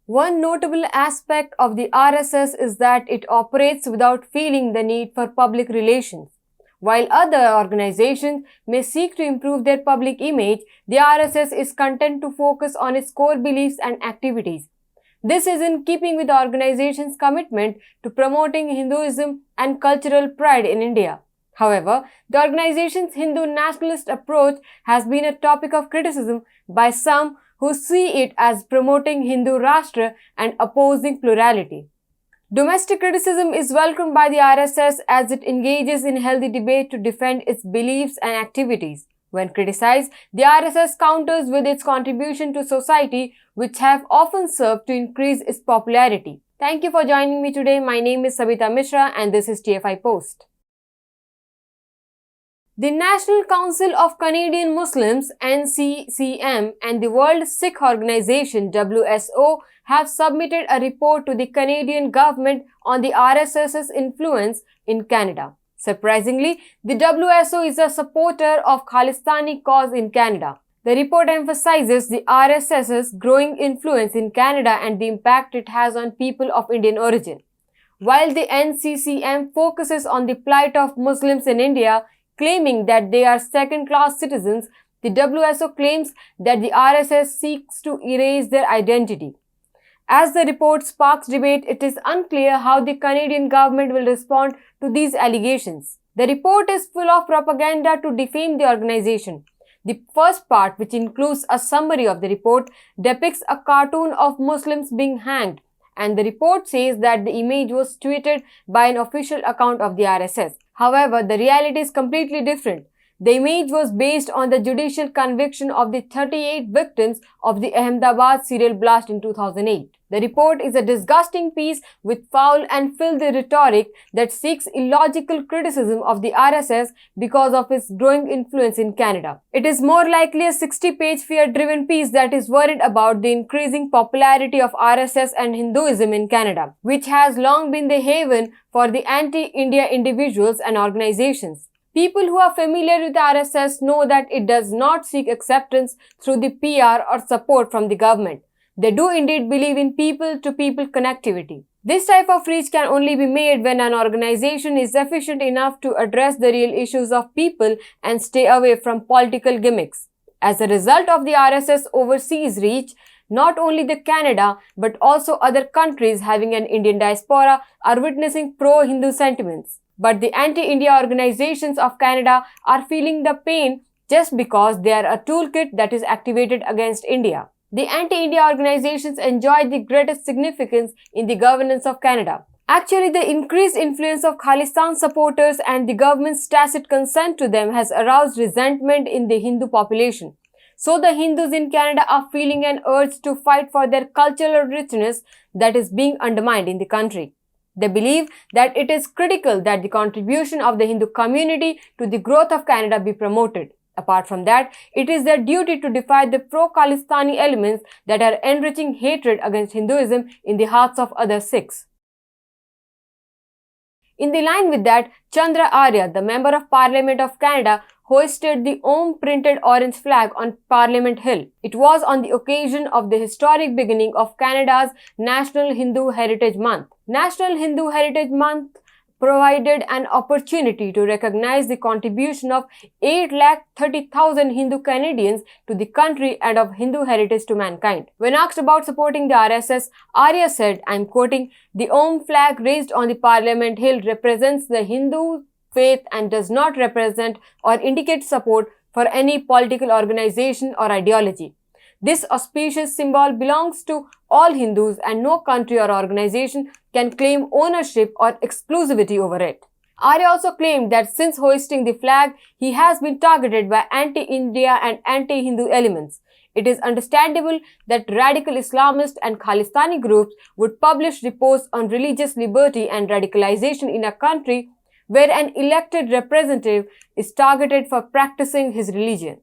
One notable aspect of the RSS is that it operates without feeling the need for public relations. While other organizations may seek to improve their public image, the RSS is content to focus on its core beliefs and activities. This is in keeping with the organization's commitment to promoting Hinduism and cultural pride in India. However, the organization's Hindu nationalist approach has been a topic of criticism by some who see it as promoting Hindu Rashtra and opposing plurality. Domestic criticism is welcomed by the RSS as it engages in healthy debate to defend its beliefs and activities. When criticized, the RSS counters with its contribution to society, which have often served to increase its popularity. Thank you for joining me today. My name is Sabita Mishra and this is TFIPost. The National Council of Canadian Muslims (NCCM) and the World Sikh Organization (WSO) have submitted a report to the Canadian government on the RSS's influence in Canada. Surprisingly, the WSO is a supporter of Khalistani cause in Canada. The report emphasizes the RSS's growing influence in Canada and the impact it has on people of Indian origin. While the NCCM focuses on the plight of Muslims in India, claiming that they are second-class citizens, the WSO claims that the RSS seeks to erase their identity. As the report sparks debate, it is unclear how the Canadian government will respond to these allegations. The report is full of propaganda to defame the organization. The first part, which includes a summary of the report, depicts a cartoon of Muslims being hanged, and the report says that the image was tweeted by an official account of the RSS. However, the reality is completely different. The image was based on the judicial conviction of the 38 victims of the Ahmedabad serial blast in 2008. The report is a disgusting piece with foul and filthy rhetoric that seeks illogical criticism of the RSS because of its growing influence in Canada. It is more likely a 60-page fear-driven piece that is worried about the increasing popularity of RSS and Hinduism in Canada, which has long been the haven for the anti-India individuals and organizations. People who are familiar with RSS know that it does not seek acceptance through the PR or support from the government. They do indeed believe in people-to-people connectivity. This type of reach can only be made when an organization is efficient enough to address the real issues of people and stay away from political gimmicks. As a result of the RSS overseas reach, not only the Canada but also other countries having an Indian diaspora are witnessing pro-Hindu sentiments. But the anti-India organizations of Canada are feeling the pain just because they are a toolkit that is activated against India. The anti-India organizations enjoy the greatest significance in the governance of Canada. Actually, the increased influence of Khalistan supporters and the government's tacit consent to them has aroused resentment in the Hindu population. So the Hindus in Canada are feeling an urge to fight for their cultural richness that is being undermined in the country. They believe that it is critical that the contribution of the Hindu community to the growth of Canada be promoted. Apart from that, it is their duty to defy the pro-Khalistani elements that are enriching hatred against Hinduism in the hearts of other Sikhs. In the line with that, Chandra Arya, the Member of Parliament of Canada, hoisted the Om printed orange flag on Parliament Hill. It was on the occasion of the historic beginning of Canada's National Hindu Heritage Month. National Hindu Heritage Month provided an opportunity to recognize the contribution of 830,000 Hindu Canadians to the country and of Hindu heritage to mankind. When asked about supporting the RSS, Arya said, I am quoting, "The Om flag raised on the Parliament Hill represents the Hindu faith and does not represent or indicate support for any political organization or ideology. This auspicious symbol belongs to all Hindus and no country or organization can claim ownership or exclusivity over it." Arya also claimed that since hoisting the flag, he has been targeted by anti-India and anti-Hindu elements. It is understandable that radical Islamist and Khalistani groups would publish reports on religious liberty and radicalization in a country where an elected representative is targeted for practicing his religion.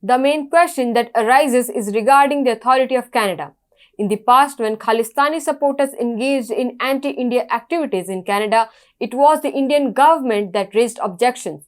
The main question that arises is regarding the authority of Canada. In the past, when Khalistani supporters engaged in anti-India activities in Canada, it was the Indian government that raised objections.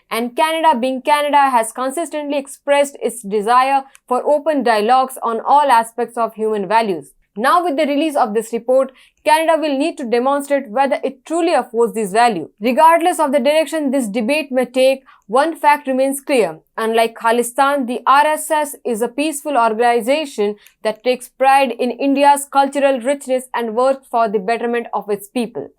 and Canada, being Canada, has consistently expressed its desire for open dialogues on all aspects of human values. Now, with the release of this report, Canada will need to demonstrate whether it truly affords this value. Regardless of the direction this debate may take, one fact remains clear. Unlike Khalistan, the RSS is a peaceful organization that takes pride in India's cultural richness and works for the betterment of its people.